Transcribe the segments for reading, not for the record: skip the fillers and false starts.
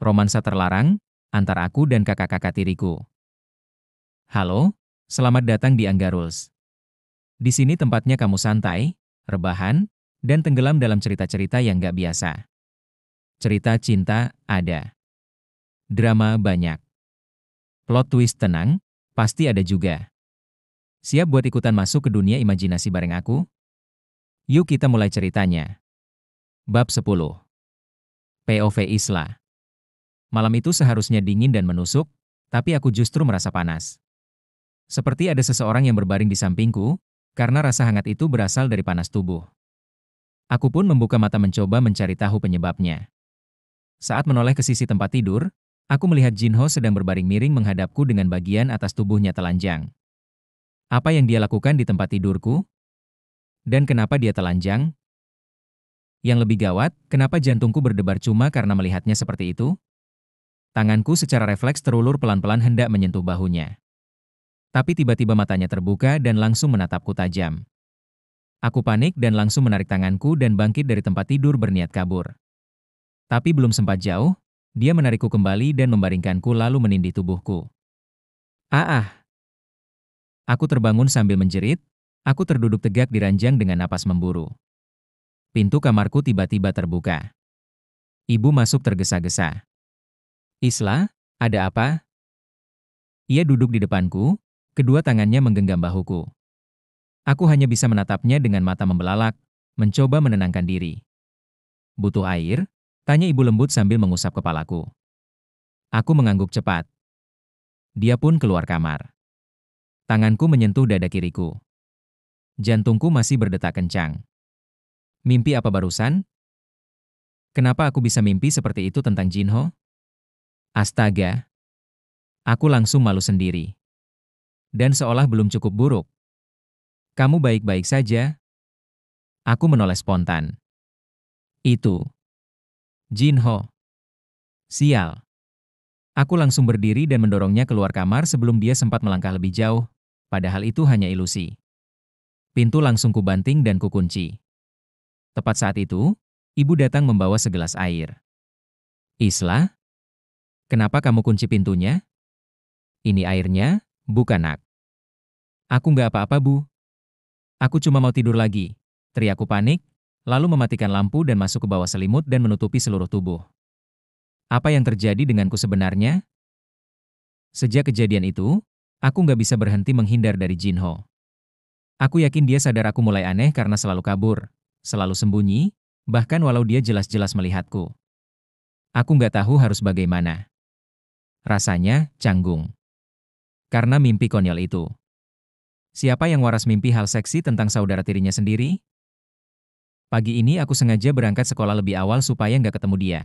Romansa terlarang, antar aku dan kakak-kakak tiriku. Halo, selamat datang di Angga Rules. Di sini tempatnya kamu santai, rebahan, dan tenggelam dalam cerita-cerita yang gak biasa. Cerita cinta ada. Drama banyak. Plot twist tenang, pasti ada juga. Siap buat ikutan masuk ke dunia imajinasi bareng aku? Yuk kita mulai ceritanya. Bab 10. POV Isla. Malam itu seharusnya dingin dan menusuk, tapi aku justru merasa panas. Seperti ada seseorang yang berbaring di sampingku, karena rasa hangat itu berasal dari panas tubuh. Aku pun membuka mata mencoba mencari tahu penyebabnya. Saat menoleh ke sisi tempat tidur, aku melihat Jinho sedang berbaring miring menghadapku dengan bagian atas tubuhnya telanjang. Apa yang dia lakukan di tempat tidurku? Dan kenapa dia telanjang? Yang lebih gawat, kenapa jantungku berdebar cuma karena melihatnya seperti itu? Tanganku secara refleks terulur pelan-pelan hendak menyentuh bahunya. Tapi tiba-tiba matanya terbuka dan langsung menatapku tajam. Aku panik dan langsung menarik tanganku dan bangkit dari tempat tidur berniat kabur. Tapi belum sempat jauh, dia menarikku kembali dan membaringkanku lalu menindih tubuhku. Ah ah! Aku terbangun sambil menjerit, aku terduduk tegak di ranjang dengan napas memburu. Pintu kamarku tiba-tiba terbuka. Ibu masuk tergesa-gesa. Isla, ada apa? Ia duduk di depanku, kedua tangannya menggenggam bahuku. Aku hanya bisa menatapnya dengan mata membelalak, mencoba menenangkan diri. Butuh air? Tanya ibu lembut sambil mengusap kepalaku. Aku mengangguk cepat. Dia pun keluar kamar. Tanganku menyentuh dada kiriku. Jantungku masih berdetak kencang. Mimpi apa barusan? Kenapa aku bisa mimpi seperti itu tentang Jinho? Astaga! Aku langsung malu sendiri. Dan seolah belum cukup buruk. Kamu baik-baik saja? Aku menoleh spontan. Itu. Jinho. Sial. Aku langsung berdiri dan mendorongnya keluar kamar sebelum dia sempat melangkah lebih jauh, padahal itu hanya ilusi. Pintu langsung kubanting dan kukunci. Tepat saat itu, ibu datang membawa segelas air. Isla? Kenapa kamu kunci pintunya? Ini airnya, bukan nak. Aku nggak apa-apa, Bu. Aku cuma mau tidur lagi. Teriakku panik, lalu mematikan lampu dan masuk ke bawah selimut dan menutupi seluruh tubuh. Apa yang terjadi denganku sebenarnya? Sejak kejadian itu, aku nggak bisa berhenti menghindar dari Jinho. Aku yakin dia sadar aku mulai aneh karena selalu kabur, selalu sembunyi, bahkan walau dia jelas-jelas melihatku. Aku nggak tahu harus bagaimana. Rasanya canggung. Karena mimpi konyol itu. Siapa yang waras mimpi hal seksi tentang saudara tirinya sendiri? Pagi ini aku sengaja berangkat sekolah lebih awal supaya nggak ketemu dia.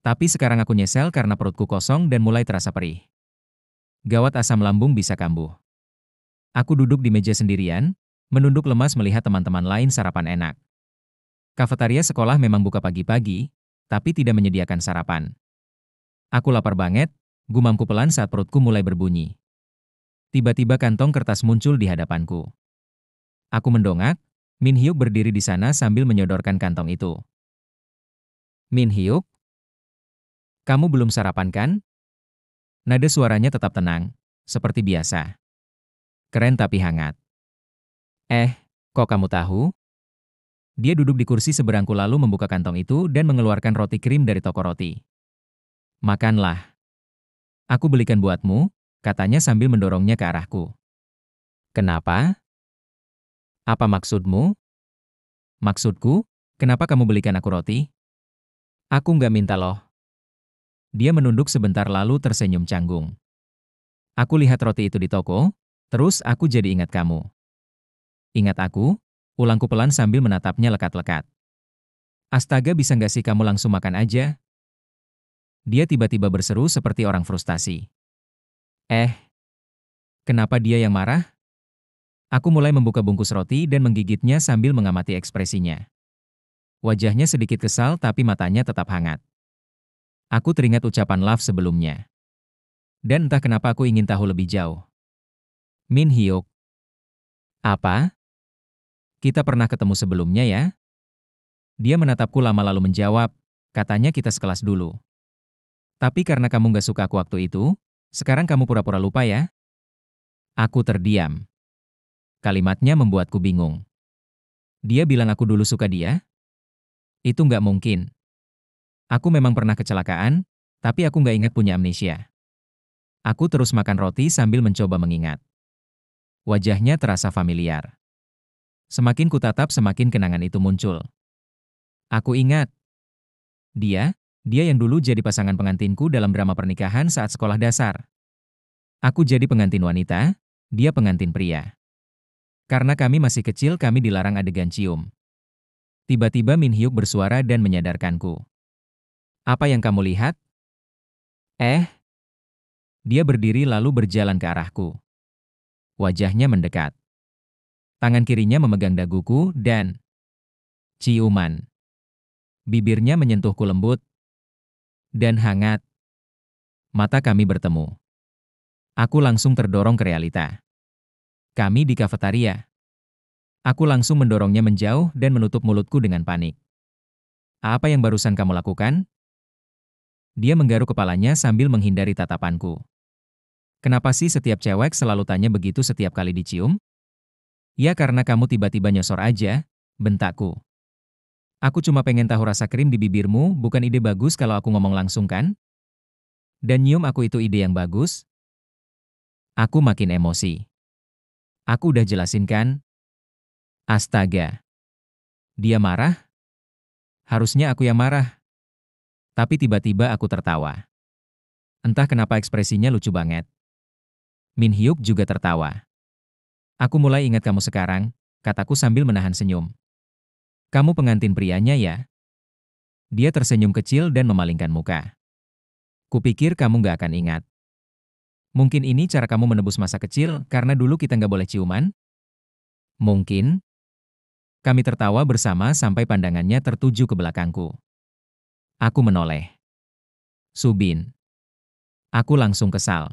Tapi sekarang aku nyesel karena perutku kosong dan mulai terasa perih. Gawat asam lambung bisa kambuh. Aku duduk di meja sendirian, menunduk lemas melihat teman-teman lain sarapan enak. Kafetaria sekolah memang buka pagi-pagi, tapi tidak menyediakan sarapan. Aku lapar banget, gumamku pelan saat perutku mulai berbunyi. Tiba-tiba kantong kertas muncul di hadapanku. Aku mendongak, Min Hyuk berdiri di sana sambil menyodorkan kantong itu. Min Hyuk? Kamu belum sarapan kan? Nada suaranya tetap tenang, seperti biasa. Keren tapi hangat. Kok kamu tahu? Dia duduk di kursi seberangku lalu membuka kantong itu dan mengeluarkan roti krim dari toko roti. Makanlah. Aku belikan buatmu, katanya sambil mendorongnya ke arahku. Kenapa? Apa maksudmu? Maksudku, kenapa kamu belikan aku roti? Aku nggak minta loh. Dia menunduk sebentar lalu tersenyum canggung. Aku lihat roti itu di toko, terus aku jadi ingat kamu. Ingat aku? Ulangku pelan sambil menatapnya lekat-lekat. Astaga, bisa nggak sih kamu langsung makan aja? Dia tiba-tiba berseru seperti orang frustasi. Kenapa dia yang marah? Aku mulai membuka bungkus roti dan menggigitnya sambil mengamati ekspresinya. Wajahnya sedikit kesal tapi matanya tetap hangat. Aku teringat ucapan Love sebelumnya. Dan entah kenapa aku ingin tahu lebih jauh. Min Hyuk. Apa? Kita pernah ketemu sebelumnya ya? Dia menatapku lama lalu menjawab, katanya kita sekelas dulu. Tapi karena kamu gak suka aku waktu itu, sekarang kamu pura-pura lupa ya? Aku terdiam. Kalimatnya membuatku bingung. Dia bilang aku dulu suka dia? Itu nggak mungkin. Aku memang pernah kecelakaan, tapi aku nggak ingat punya amnesia. Aku terus makan roti sambil mencoba mengingat. Wajahnya terasa familiar. Semakin kutatap semakin kenangan itu muncul. Aku ingat. Dia yang dulu jadi pasangan pengantinku dalam drama pernikahan saat sekolah dasar. Aku jadi pengantin wanita, dia pengantin pria. Karena kami masih kecil kami dilarang adegan cium. Tiba-tiba Min Hyuk bersuara dan menyadarkanku. Apa yang kamu lihat? Eh, dia berdiri lalu berjalan ke arahku. Wajahnya mendekat. Tangan kirinya memegang daguku dan ciuman. Bibirnya menyentuhku lembut dan hangat. Mata kami bertemu. Aku langsung terdorong ke realita. Kami di kafetaria. Aku langsung mendorongnya menjauh dan menutup mulutku dengan panik. Apa yang barusan kamu lakukan? Dia menggaruk kepalanya sambil menghindari tatapanku. Kenapa sih setiap cewek selalu tanya begitu setiap kali dicium? Ya karena kamu tiba-tiba nyosor aja, bentakku. Aku cuma pengen tahu rasa krim di bibirmu, bukan ide bagus kalau aku ngomong langsung kan? Dan nyium aku itu ide yang bagus? Aku makin emosi. Aku udah jelasin kan? Astaga. Dia marah? Harusnya aku yang marah. Tapi tiba-tiba aku tertawa. Entah kenapa ekspresinya lucu banget. Min Hyuk juga tertawa. Aku mulai ingat kamu sekarang, kataku sambil menahan senyum. Kamu pengantin prianya ya? Dia tersenyum kecil dan memalingkan muka. Kupikir kamu gak akan ingat. Mungkin ini cara kamu menebus masa kecil karena dulu kita gak boleh ciuman? Mungkin. Kami tertawa bersama sampai pandangannya tertuju ke belakangku. Aku menoleh. Subin. Aku langsung kesal.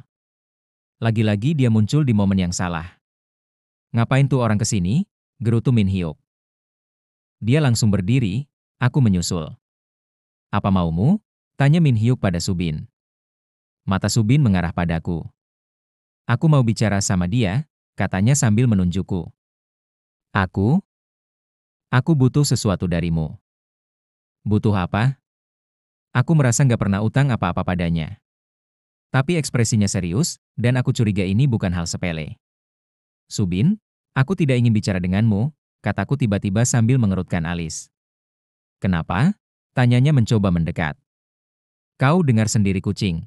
Lagi-lagi dia muncul di momen yang salah. Ngapain tuh orang kesini? Gerutu Min Hyuk. Dia langsung berdiri, aku menyusul. Apa maumu? Tanya Min Hyuk pada Subin. Mata Subin mengarah padaku. Aku mau bicara sama dia, katanya sambil menunjukku. Aku? Aku butuh sesuatu darimu. Butuh apa? Aku merasa nggak pernah utang apa-apa padanya. Tapi ekspresinya serius, dan aku curiga ini bukan hal sepele. Subin, aku tidak ingin bicara denganmu, kataku tiba-tiba sambil mengerutkan alis. Kenapa? Tanyanya mencoba mendekat. Kau dengar sendiri kucing.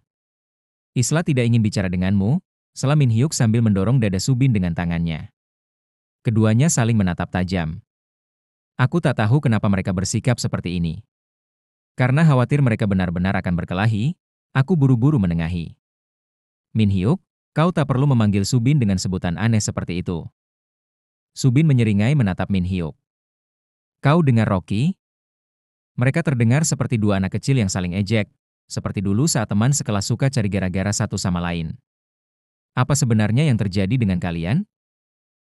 Isla tidak ingin bicara denganmu, sela Min Hyuk sambil mendorong dada Subin dengan tangannya. Keduanya saling menatap tajam. Aku tak tahu kenapa mereka bersikap seperti ini. Karena khawatir mereka benar-benar akan berkelahi, aku buru-buru menengahi. Min Hyuk, kau tak perlu memanggil Subin dengan sebutan aneh seperti itu. Subin menyeringai menatap Min Hyuk. Kau dengar Rocky? Mereka terdengar seperti dua anak kecil yang saling ejek, seperti dulu saat teman sekelas suka cari gara-gara satu sama lain. Apa sebenarnya yang terjadi dengan kalian?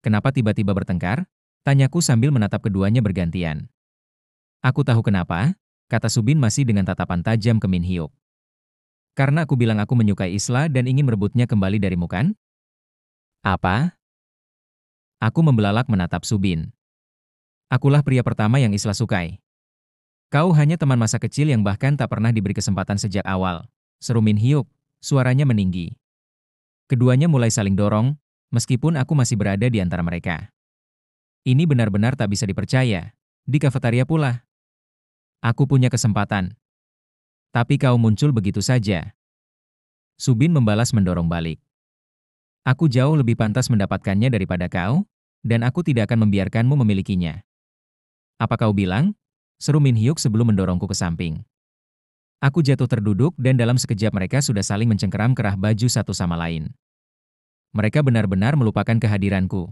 Kenapa tiba-tiba bertengkar? Tanyaku sambil menatap keduanya bergantian. Aku tahu kenapa, kata Subin masih dengan tatapan tajam ke Min Hyuk. Karena aku bilang aku menyukai Isla dan ingin merebutnya kembali darimu kan? Apa? Aku membelalak menatap Subin. Akulah pria pertama yang Isla sukai. Kau hanya teman masa kecil yang bahkan tak pernah diberi kesempatan sejak awal, seru Min Hyuk, suaranya meninggi. Keduanya mulai saling dorong, meskipun aku masih berada di antara mereka. Ini benar-benar tak bisa dipercaya, di kafetaria pula. Aku punya kesempatan. Tapi kau muncul begitu saja. Subin membalas mendorong balik. Aku jauh lebih pantas mendapatkannya daripada kau, dan aku tidak akan membiarkanmu memilikinya. Apa kau bilang? Seru Min Hyuk sebelum mendorongku ke samping. Aku jatuh terduduk dan dalam sekejap mereka sudah saling mencengkeram kerah baju satu sama lain. Mereka benar-benar melupakan kehadiranku.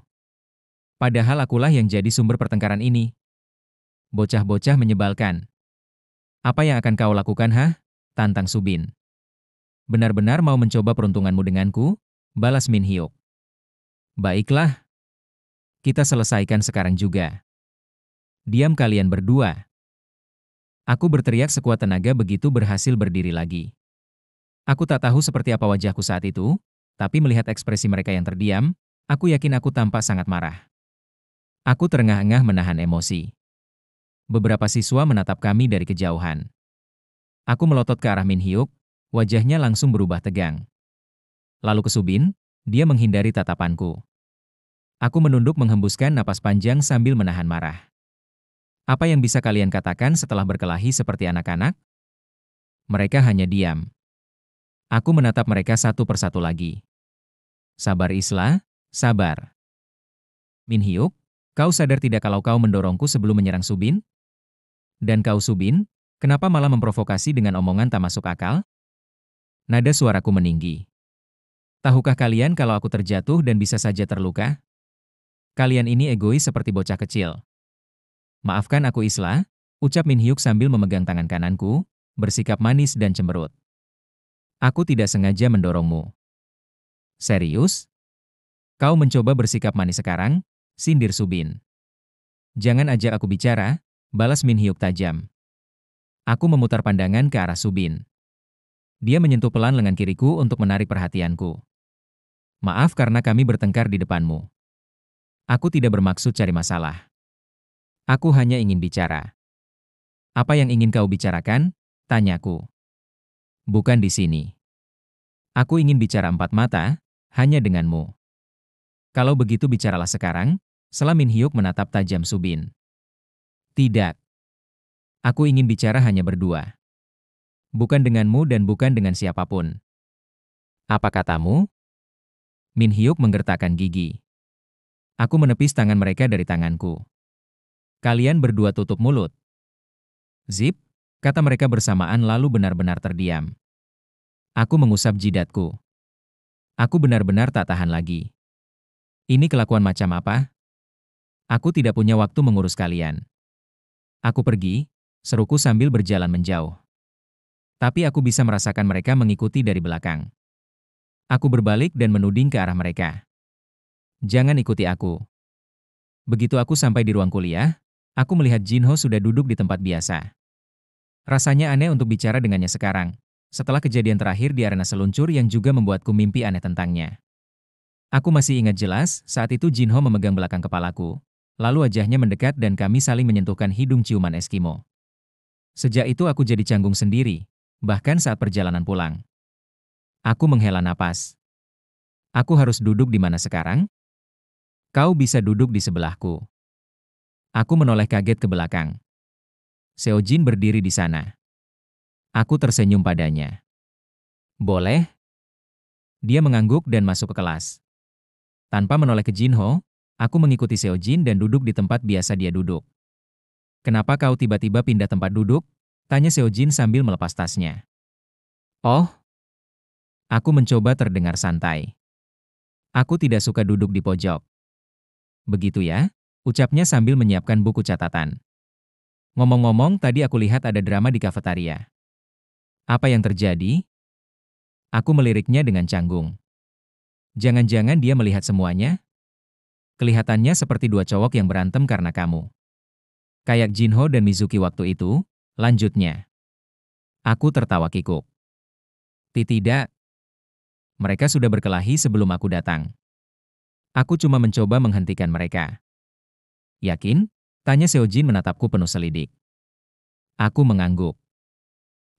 Padahal akulah yang jadi sumber pertengkaran ini. Bocah-bocah menyebalkan. Apa yang akan kau lakukan, hah? Tantang Subin. Benar-benar mau mencoba peruntunganmu denganku? Balas Min Hyuk. Baiklah. Kita selesaikan sekarang juga. Diam kalian berdua. Aku berteriak sekuat tenaga begitu berhasil berdiri lagi. Aku tak tahu seperti apa wajahku saat itu, tapi melihat ekspresi mereka yang terdiam, aku yakin aku tampak sangat marah. Aku terengah-engah menahan emosi. Beberapa siswa menatap kami dari kejauhan. Aku melotot ke arah Min Hyuk, wajahnya langsung berubah tegang. Lalu ke Subin, dia menghindari tatapanku. Aku menunduk menghembuskan napas panjang sambil menahan marah. Apa yang bisa kalian katakan setelah berkelahi seperti anak-anak? Mereka hanya diam. Aku menatap mereka satu persatu lagi. Sabar Isla, sabar. Min Hyuk, kau sadar tidak kalau kau mendorongku sebelum menyerang Subin? Dan kau Subin, kenapa malah memprovokasi dengan omongan tak masuk akal? Nada suaraku meninggi. Tahukah kalian kalau aku terjatuh dan bisa saja terluka? Kalian ini egois seperti bocah kecil. Maafkan aku Isla, ucap Min Hyuk sambil memegang tangan kananku, bersikap manis dan cemberut. Aku tidak sengaja mendorongmu. Serius? Kau mencoba bersikap manis sekarang? Sindir Subin. Jangan ajak aku bicara, balas Min Hyuk tajam. Aku memutar pandangan ke arah Subin. Dia menyentuh pelan lengan kiriku untuk menarik perhatianku. Maaf karena kami bertengkar di depanmu. Aku tidak bermaksud cari masalah. Aku hanya ingin bicara. Apa yang ingin kau bicarakan? Tanyaku. Bukan di sini. Aku ingin bicara empat mata, hanya denganmu. Kalau begitu bicaralah sekarang, setelah Min Hyuk menatap tajam Subin. Tidak. Aku ingin bicara hanya berdua. Bukan denganmu dan bukan dengan siapapun. Apa katamu? Min Hyuk menggertakkan gigi. Aku menepis tangan mereka dari tanganku. Kalian berdua tutup mulut. Zip, kata mereka bersamaan lalu benar-benar terdiam. Aku mengusap jidatku. Aku benar-benar tak tahan lagi. Ini kelakuan macam apa? Aku tidak punya waktu mengurus kalian. Aku pergi, seruku sambil berjalan menjauh. Tapi aku bisa merasakan mereka mengikuti dari belakang. Aku berbalik dan menuding ke arah mereka. Jangan ikuti aku. Begitu aku sampai di ruang kuliah, aku melihat Jinho sudah duduk di tempat biasa. Rasanya aneh untuk bicara dengannya sekarang, setelah kejadian terakhir di arena seluncur yang juga membuatku mimpi aneh tentangnya. Aku masih ingat jelas saat itu Jinho memegang belakang kepalaku, lalu wajahnya mendekat dan kami saling menyentuhkan hidung ciuman Eskimo. Sejak itu aku jadi canggung sendiri, bahkan saat perjalanan pulang. Aku menghela napas. Aku harus duduk di mana sekarang? Kau bisa duduk di sebelahku. Aku menoleh kaget ke belakang. Seojin berdiri di sana. Aku tersenyum padanya. Boleh? Dia mengangguk dan masuk ke kelas. Tanpa menoleh ke Jinho, aku mengikuti Seojin dan duduk di tempat biasa dia duduk. Kenapa kau tiba-tiba pindah tempat duduk? Tanya Seojin sambil melepas tasnya. Oh, aku mencoba terdengar santai. Aku tidak suka duduk di pojok. Begitu ya, ucapnya sambil menyiapkan buku catatan. Ngomong-ngomong, tadi aku lihat ada drama di kafetaria. Apa yang terjadi? Aku meliriknya dengan canggung. Jangan-jangan dia melihat semuanya? Kelihatannya seperti dua cowok yang berantem karena kamu. Kayak Jinho dan Mizuki waktu itu, lanjutnya. Aku tertawa kikuk. Tidak. Mereka sudah berkelahi sebelum aku datang. Aku cuma mencoba menghentikan mereka. Yakin? Tanya Seojin menatapku penuh selidik. Aku mengangguk.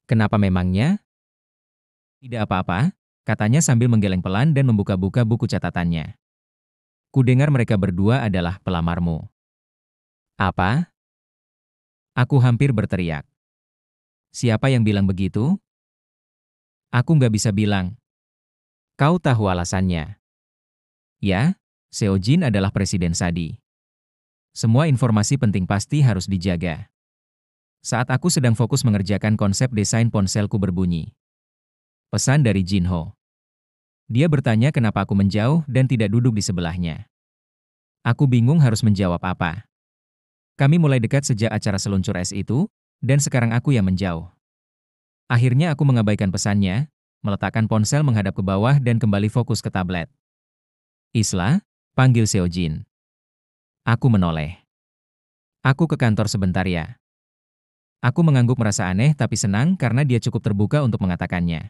Kenapa memangnya? Tidak apa-apa, katanya sambil menggeleng pelan dan membuka-buka buku catatannya. Kudengar mereka berdua adalah pelamarmu. Apa? Aku hampir berteriak. Siapa yang bilang begitu? Aku nggak bisa bilang. Kau tahu alasannya. Ya, Seojin adalah presiden Sadi. Semua informasi penting pasti harus dijaga. Saat aku sedang fokus mengerjakan konsep desain ponselku berbunyi. Pesan dari Jinho. Dia bertanya kenapa aku menjauh dan tidak duduk di sebelahnya. Aku bingung harus menjawab apa. Kami mulai dekat sejak acara seluncur es itu, dan sekarang aku yang menjauh. Akhirnya aku mengabaikan pesannya, meletakkan ponsel menghadap ke bawah dan kembali fokus ke tablet. Isla, panggil Seojin. Aku menoleh. Aku ke kantor sebentar ya. Aku mengangguk merasa aneh tapi senang karena dia cukup terbuka untuk mengatakannya.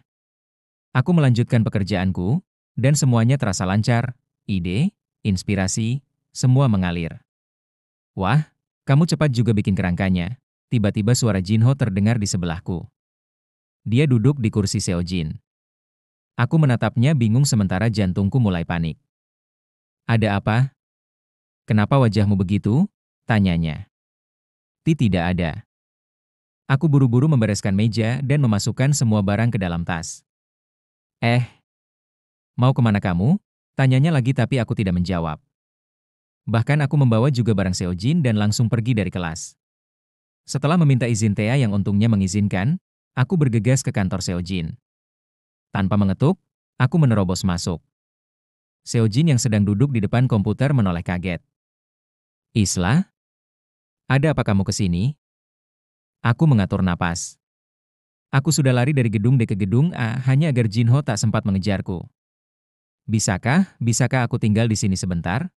Aku melanjutkan pekerjaanku, dan semuanya terasa lancar. Ide, inspirasi, semua mengalir. Wah, kamu cepat juga bikin kerangkanya. Tiba-tiba suara Jinho terdengar di sebelahku. Dia duduk di kursi Seojin. Aku menatapnya bingung sementara jantungku mulai panik. Ada apa? Kenapa wajahmu begitu? Tanyanya. Tidak ada. Aku buru-buru membereskan meja dan memasukkan semua barang ke dalam tas. Eh, mau kemana kamu? Tanyanya lagi tapi aku tidak menjawab. Bahkan aku membawa juga barang Seojin dan langsung pergi dari kelas. Setelah meminta izin Thea yang untungnya mengizinkan, aku bergegas ke kantor Seojin. Tanpa mengetuk, aku menerobos masuk. Seojin yang sedang duduk di depan komputer menoleh kaget. Isla? Ada apa kamu ke sini? Aku mengatur napas. Aku sudah lari dari gedung D ke gedung A hanya agar Jinho tak sempat mengejarku. Bisakah aku tinggal di sini sebentar?